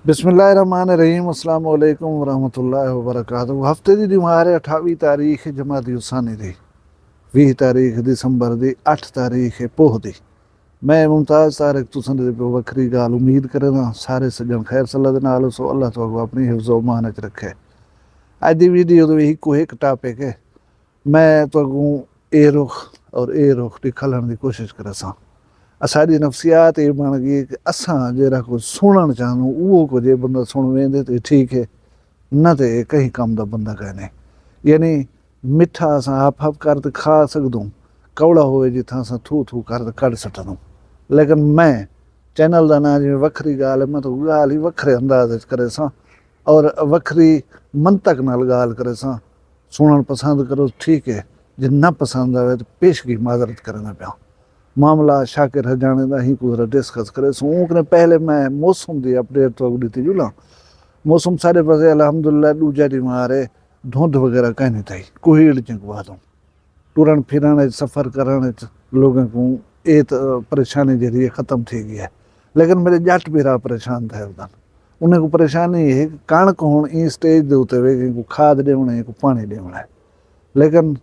बिस्मिल्लाहिर्रहमानिर्रहीम अस्सलाम वालेकुम वरहमतुल्लाहि वबरकातुहू। हफ्ते की दीवार 28 तारीख जमाती उसानी दी, 20 तारीख दिसंबर दी, 8 तारीख पोह दी। मैं मुमताज़ तारिक तुसां दे वक्री गाल उम्मीद करदा सारे सज्जन खैर सल्ला दे नाल सो अल्लाह तुहानू अपनी हिफ्ज़ व मान च रखे। अज दी वीडियो दे इक्को एक टॉपिक है, मैं तुहानू ए रुख और ए रुख दिखाने की कोशिश करां। असांजी नफ़सियात ये बन गई कि असां जरा कुछ सुनना चाहूँ वो कुछ ये बंदा सुन वेंदे तो ठीक है, न तो कहीं कम का बंदा कहने। यानी मिठा असां हफ हफ कर तो खा सकदूँ, कौड़ा होए जिथा असां थू थू कर कढ़ सटदूँ। लेकिन मैं चैनल का ना जिवें वखरी गाल है, मैं तो गाल ही वखरे अंदाज करे सां और वखरी मंतक नाल गाल करे सां। सुनन पसंद करो ठीक है, जे न पसंद आवे तो पेशगी माजरत करना पिया। मामला शाकिर हजाने का ही कुछ डिस्कस करे सूँ पहले मैं मौसम की अपडेट तो दी जुला। मौसम सारे पास अलहमदुल्ला दूजा डी मारे धुंध वगैरह कहीं नहीं थी, कुहीड़ चिंकवा दूँ टुरन फिरन सफ़र करने लोगों को ये तो परेशानी जी ख़त्म थी गई है। लेकिन मेरे जट भी रहा परेशान थे उदन। उन्हें को परेशानी है कि कणक हूँ ई स्टेज के उत्ते वे को खाद देवना को पानी देवना है। लेकिन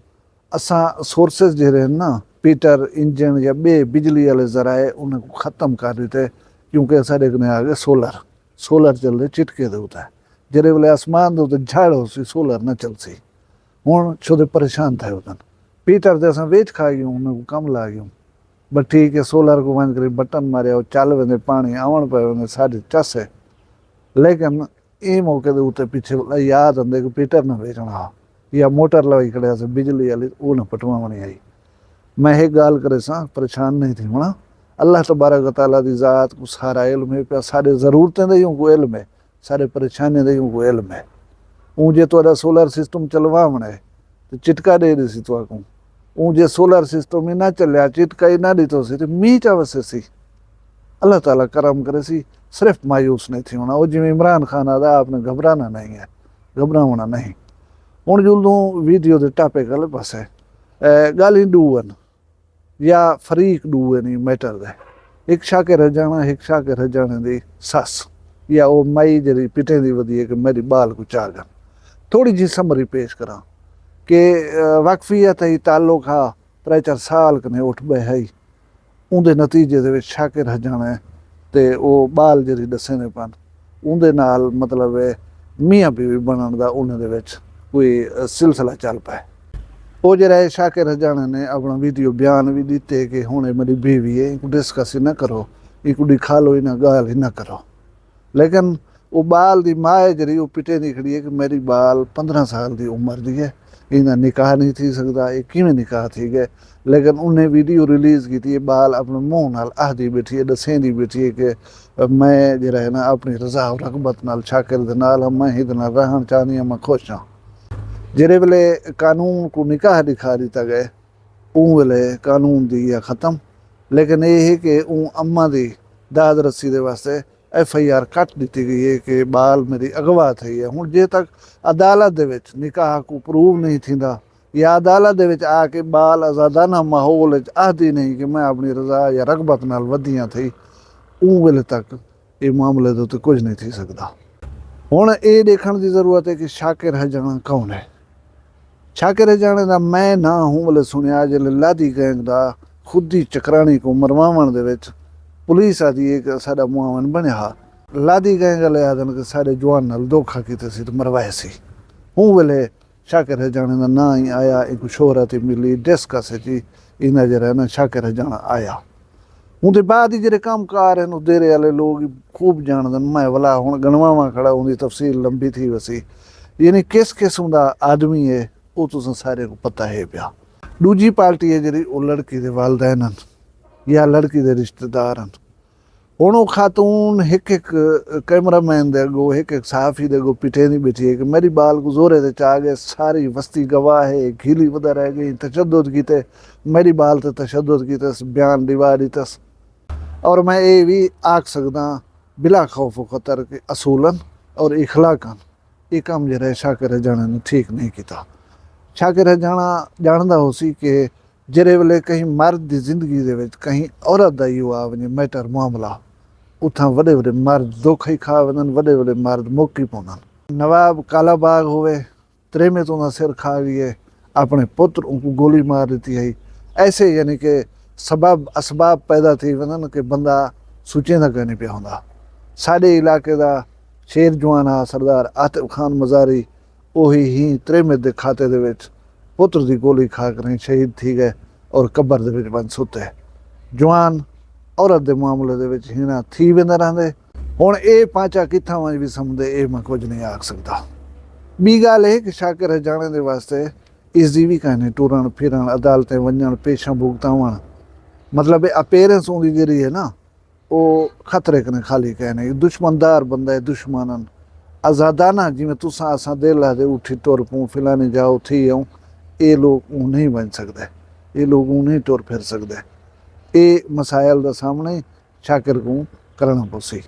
असा सोर्सिस जे ना पीटर इंजन या बे बिजली वाले जराए उन्हें ख़त्म कर दिते, क्योंकि साढ़े कने आ गए सोलर। सोलर चल रहे चिटके दे उत्ते जेरे वेले आसमान दे झाड़ हो सी सोलर न चल सी। हुण छोदे परेशान थे उदन पीटर ते असां वेच खा गयूं, उन्हें को कम ला गयूं। बट ठीक है, सोलर को वन कर बटन मारिया चल वेंदे पानी आवण पे वेंदे साढ़े चस है। लेकिन ये मौके के उत्ते पीछे याद आंदे कि पीटर न वेचना या मोटर लवाई खड़े से बिजली वाली वो न पटवावणी आई। मैं एक गाल करे सां परेशान नहीं थी होना। अल्लाह तबारक तआला दी ज़ात को सारा इल्म है पिया, सारे ज़रूरतें दा को इल्म है, सारे परेशानियों दा को इल्म है। ऊँ जे तुहाडा सोलर सिस्टम चलवावणा है तो चिटका दे दी सी तुहाकू। ऊँ जे सोलर सिस्टम ही ना चलिया, चिटका ही ना दितो सी तो मीह चा वसे सी। अल्लाह ताला करम करे सी, सिर्फ मायूस नहीं थी होना। वो जिवें इमरान खान आदा आपने घबराना नहीं है, घबरावना नहीं। हुण जुलूं वीडियो दे टॉपिक वाले पासे गल ही डूवन या फरीक डूए नहीं मैटर दे। एक शाकिर हजाना एक शाकिर हजाने दी सस या वो मई जी पिटे दी वधी है कि मेरी बाल को चागन। थोड़ी जी समरी पेश करा कि वक्फियत ही ताल्लुक हा 3-4 साल कने उठ बे है। उनके नतीजे दे विच शाकिर हजाने ते वो बाल जी दसे ने पन उनके नाल मतलब मियाँ बीवी बनन दा उन्हें दे विच कोई सिलसिला चल पाए। वो जरा शाकिर हजाने ने अपना वीडियो बयान भी दिते कि हुणे मेरी बीवी है, इनको डिस्कस ही ना करो, इनको दिखा लो ही ना, गाल ही ना करो। लेकिन वो बाल दी माए जरी वो पिटे नहीं खड़ी है कि मेरी बाल 15 साल की उम्र दी है, इन्हें निकाह नहीं थी सकता, ये किमें निकाह थी गए। लेकिन उन्हें वीडियो रिलीज़ की थी, बाल अपने मुँह नाल आहदी बैठी है, दसेंदी बैठी है कि मैं जरा है ना अपनी रजा और रगबत नाल शाकिर दे नाल मैं ही दे नाल रहना चाहती हाँ, मैं खुश हाँ। जेरे वेले कानून को निकाह दिखा दिता गए उन वेले कानून दी या ख़त्म। लेकिन ये है कि उन अम्मा दी दाद रस्सी दे वास्ते FIR कट दी गई है कि बाल मेरी अगवा थी है। हुण जे तक अदालत दे विच निकाह को प्रूव नहीं थींदा या अदालत दे विच आके बाल आज़ादाना माहौल आहदी नहीं कि मैं अपनी रज़ा या रगबत नाल वधियां थी, उन वेले तक ये मामले दे उत्ते कुछ नहीं थी सकदा। हुण ये देखण की ज़रूरत है कि शाकिर हजाना कौन है। शाकिर हजाने का मैं ना हूँ वाले सुनिया जिले लादी गैंग का खुद ही चकरानी को मरवावन दे विच पुलिस आदि एक साडा मुआवन बनया। लादी गैंग वाले आदन के सारे जवान नाल धोखा कीते सी तो मरवाए सी। हूँ वेले शाकिर हजाने का ना ही आया, एक शोहरत मिली डिस्कस जी इन्हें जरा ना शाकिर हजाना आया। उनके बाद ही जेरे कामकार हैं उदेरे वाले लोग खूब जानदन। मैं वाला हुण गणवावा खड़ा, उनकी तफसील लंबी थी वसी। यानी किस किस्म का आदमी है वो तुसें सारे को पता है पिया। दूजी पार्टी है जी वो लड़की के वालदैन हन या लड़की के रिश्तेदार हन। हुण वो खातून एक कैमरामैन दे अगो एक सहाफ़ी दे अगो पिटे नहीं बैठी है कि मेरी बाल को जोरे ते चा गए, सारी वस्ती गवाह है, घीली वधा रह गई, तशद्दुद कीते, मेरी बाल ते तशद्दुद कीते, बयान दिवा दितस। और मैं ये भी आख सकदा बिला खौफ खतर के असूलन और इखलाकन ये काम जरा शाकिर हजाना ने ठीक नहीं किया। शाकिर हजाना जानदा हो सी कि जेरे वेले कहीं मर्द की जिंदगी दे विच कहीं औरत दा ही हुआ वने मैटर मामला उथां वॾे वॾे मर्द दुख ही खा वञनि, वॾे वॾे मर्द मुक्क ही पवंदा। नवाब काला बाग होवे, त्रेमे तो सिर खा गए, अपने पुत्र उनको गोली मार दी है। ऐसे यानी कि सबब असबाब पैदा थी वञनि कि बंदा सोचींदा कोन्हे पिया हूंदा। साडे इलाके का शेर जवान आ सरदार आतिफ खान मज़ारी, उही ही त्रेमे दे खाते दे विच पुत्र दी गोली खा कर शहीद थी गए और कबर दे विच बन सुते। जवान औरत दे मामले दे विच हीना थी वेंदा रहंदे। हुण ये पांचा कित्थां वञ भी समझे, ये मैं कुछ नहीं आख सकदा। ॿी ॻाल्हि है कि शाकिर हजाणे दे वास्ते इसदी भी कहने टुरण फिरण, अदालतें वञण, पेशा भुगतावण, मतलब अपेयरेंस उंदी जिहड़ी है ना, वो खतरे कने खाली कहने दुश्मनदार बंदा है। दुश्मनन आज़ादाना जिवें तुसां असां दिल आखदे उठी तुर पऊं फिलानी जाओ थी आऊं, ये लोग ऊं नहीं बन सकदे, ये लोग ऊं नहीं तुर फिर सकदे। ये मसाइल दा सामने शाकिर को करना पोसी।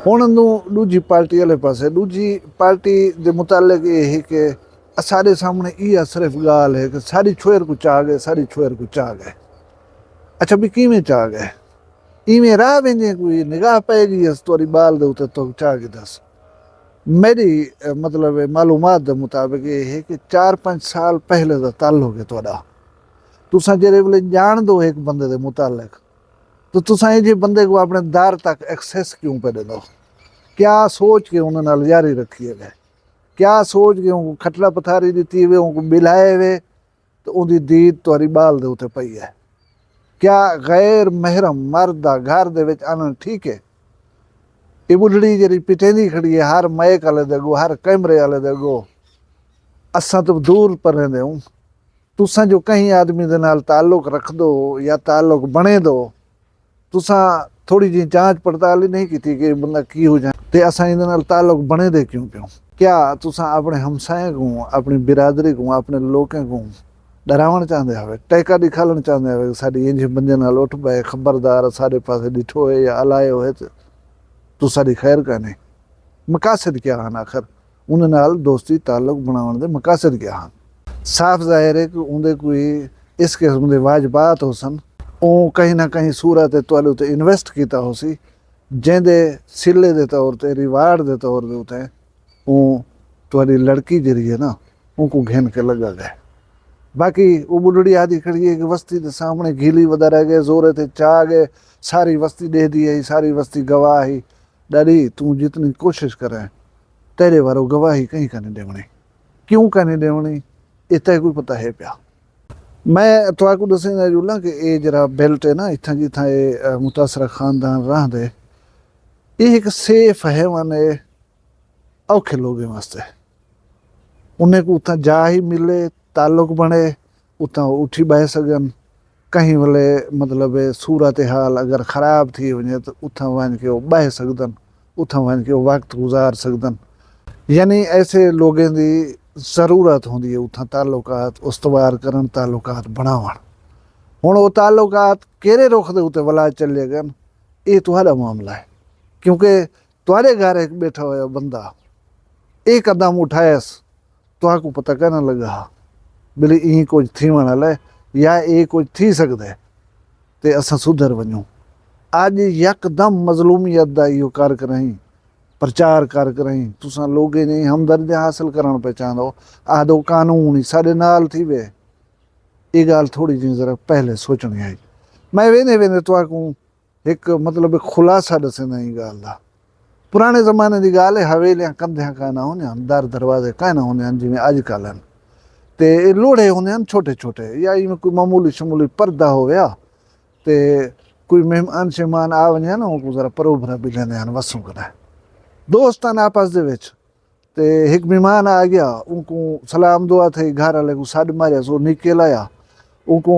हुण दूजी पार्टी वाले पासे दूजी पार्टी दे मुतालिक ये है कि साडे सामने इहा सिर्फ गाल है कि साडी छुएर को चाह गए, साडी छुएर को चाह गए। अच्छा भी किवें चाह गए? इवें राह वेंदे कोई निगाह पैगी अस तुहाडी बाल दे उत्ते तो चाह के दस। मेरी मतलब मालूमात के मुताबिक ये है कि 4-5 साल पहले का ताल्लुक है तुहाडा। तुसां जेरे वेले जान दो एक बंदे दे मुतालिक, तो तुसां ये बंदे को अपने दर तक एक्सेस क्यों पे दो? क्या सोच के उन्होंने नाल यारी रखी है? क्या सोच के उनको खटला पथारी दी वे, उनको बिलाए वे तो उनकी दीद तुहारी बाल दे उत्ते पई है? क्या गैर महरम मर्द दा घर दे विच आना ठीक है? ये बुढ़ड़ी जी पिटेंदी खड़ी है हर मैक वाले दे अगो, हर कैमरे वाले दे अगो। असां तो दूर पर रहंदे हूं। तुसां जो कहीं आदमी दे नाल ताल्लुक रख दो या ताल्लुक बने दो, तुसां थोड़ी जी जांच पड़ताल ही नहीं की कि बंदा की हो जाए ते असां इहदे नाल ताल्लुक बने दे क्यों पियो? क्या तुसां अपने हमसाए को, अपनी बिरादरी को, अपने लोकें को डरावण चाहते हो, टैका दिखालण चाहते हो? साडी इंज बंदे नाल उठ पए, खबरदार साडे पासे ॾिठो है या अलाए है तो साडी खैर काने। मकासद क्या हैं आखिर? उन नाल दोस्ती ताल्लुक बनाने दे मकासद क्या हैं? साफ जाहिर है कि उनके कोई इस किस्म के वाजबात हो सन, वो कहीं ना कहीं सूरत तुहाडे उत्ते इन्वेस्ट किया हो सी, जिहदे सिले के तौर पर रिवार्ड के तौर के उत्ते वो तुहाडी लड़की जी है ना, उनको घिन के लगा गए। बाकी वो बुढ़ड़ी आदि खड़ी है कि वस्ती के सामने घीली वधा रह गए, जोरे ते चाह गए, सारी वस्ती दे दी है, सारी वस्ती गवाही डैडी तू जितनी कोशिश करें तेरे वारो गवाही कहीं कने देवणी। क्यों कने देवणी इतना कोई पता है पिया? मैं तुहाकू दसेंदा जुला कि ये जरा बेल्ट है ना, इत्थां जित्थां ये मुतासरा खानदान रहंदे, ये एक सेफ है माने औखे लोगों वास्ते। उन्हें को उतना जा ही मिले, ताल्लुक बने, उतना उठी बह सकन। कहीं वाले मतलब सूरत हाल अगर ख़राब थी वञे तो उथां वञ के वो बह सकदन, उथां वञ के वो वक्त गुजार सकदन। यानी ऐसे लोगों की ज़रूरत होंदी है उथां ताल्लुकात उस्तवार करन, ताल्लुकात बनावण। हुण वो ताल्लुकात केरे रुख दे उत्ते वला चले गए, ये तुहाडा मामला है। क्योंकि तुहाडे घर एक बैठा होया बंदा एक कदम उठायस तुहाकू पता कहना लगा बिली ई कुछ थीवण वाला या ये कुछ थी सकदा है ते असां सुधर वञूं। अज यकदम मज़लूमियत दा इहो कर करहीं, प्रचार कर करहीं, तुसां लोगें ने हमदर्दी हासिल करण पे चाहंदो, आदो कानून ही साडे नाल थी वे। ये गाल थोड़ी जी जरा पहले सोचणी आई। मैं वेंदे वेंदे तुहाकू एक मतलब खुलासा दसेंदा ई गाल दा। पुराने ज़माने की गाल है, हवेलियां कंधियां काना होंदियां, दर दरवाजे काना होंदियां जिवें अजकल हैं, ते लोड़े होंदे छोटे छोटे, या इवें कोई मामूली शमूली पर्दा हो गया ते कोई मेहमान शेमान आ वञे ना, उनको जरा परोभरा भी लेंदे हैं वसूं कने दोस्तान आपस दे विच। ते एक मेहमान आ गया, उनको सलाम दुआ थी, घर वाले को सड मारिया, सो निकेल आया, उनको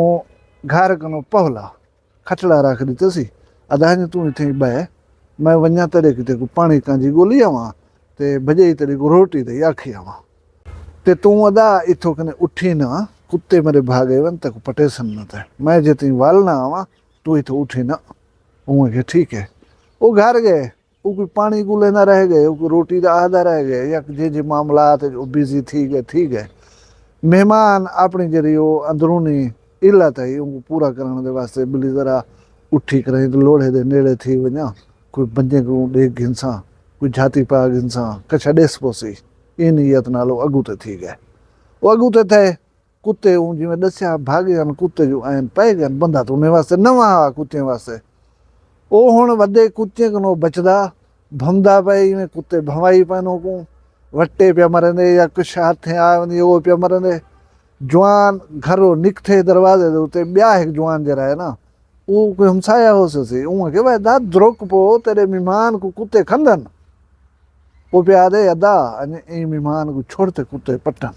घर कनो पहला खटड़ा रख दिते सी, अदा तू इत्थे बह, मैं वञा तेरे किते को पानी कांजी गोली आवां ते भजे तेरे को रोटी दे आखी आवां, ते तू अदा इथों कने उठी ना, कुत्ते मेरे भागे वन तक पटेसन न थे, मैं जे ती वाल ना आवां तू इथों उठी ना। उन्हें के ठीक है। वो घर गए, वो कोई पानी को लेना रह गए, वो रोटी का आधा रह गए, या जे मामलात बिजी थी गए। मेहमान अपनी जरी वो अंदरूनी इल्लत है उनको पूरा करने के वास्ते बिली जरा उठी करें तो लोढ़े दे नेड़े थी वञा कोई बंदे को देख घिंसा, कोई जाति पा घिंसा, कछा डेस पोसी, इन नीयत नाल अगू ते थी गए। वो अगू ते थे कुत्ते हूँ जिमें दसिया भागे हन कुत्ते जो आन पै गए बंदा तो उन्हें वास्ते नवा आ कुत्ते वास्ते। वो हुण वड्डे कुत्ते को बचदा भमदा पे इवें कुत्ते भवाई पैनों को वट्टे पे मरंदे या कुछ हाथे आ वो पे मरंदे। जवान घरों निकथे दरवाजे दे उते ब्याह एक जवान जरा है ना वो कोई हमसाया हो से उहाँ के भाई दा द्रोक पो तेरे मेहमान को कुत्ते खंदन। वो पे आदे अदा अने ए मेहमान को छोड़ते कुत्ते पटन।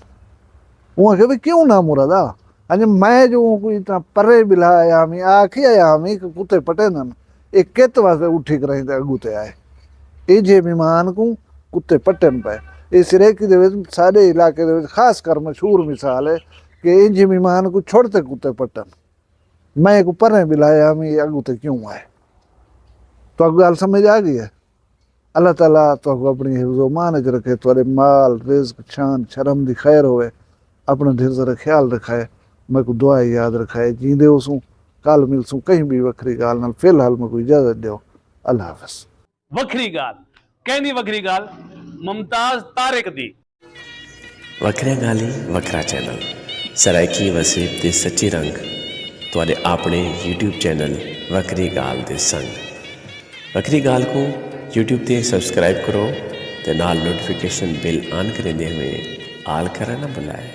उहाँ के भाई क्यों ना मुरादा अने मैं जो कोई इतना परे बिला आया मी आखी आया मी कुत्ते पटे न एक केत वास्ते उठी कर अगूते आए ए जे मेहमान को कुत्ते पटन पे। ये सिरेकी दे विच साडे इलाके दे विच खास कर मशहूर मिसाल है कि इंज मेहमान को छोड़ते कुत्ते पटन। मैं को परे बिलाया मी अगूते क्यों आए। तो गल समझ आ गई है। अल्लाह ताला तो अपनी हिफ्ज़ो मान च रखे, थोड़े माल रिज़्क शान शर्म दी खैर होवे, अपने दिल जरा ख्याल रखाए, मैं को दुआ याद रखाए, जींदे उसू कल मिलसूं कहीं भी वखरी गाल नाल। फिलहाल मैं कोई इजाजत दियो, अल्लाह हाफ़िज़। वखरी गाल कहनी वखरी गाल मुमताज तारिक दी। वखरिया गाली वखरा चैनल सराइकी वसीब दे सच्ची रंग तुहाडे अपने यूट्यूब चैनल वखरी गाल दे संग। वखरी गाल को यूट्यूब ते सब्सक्राइब करो ते नाल नोटिफिकेशन बिल ऑन करेंदे हुए आल करना ना भुलाए।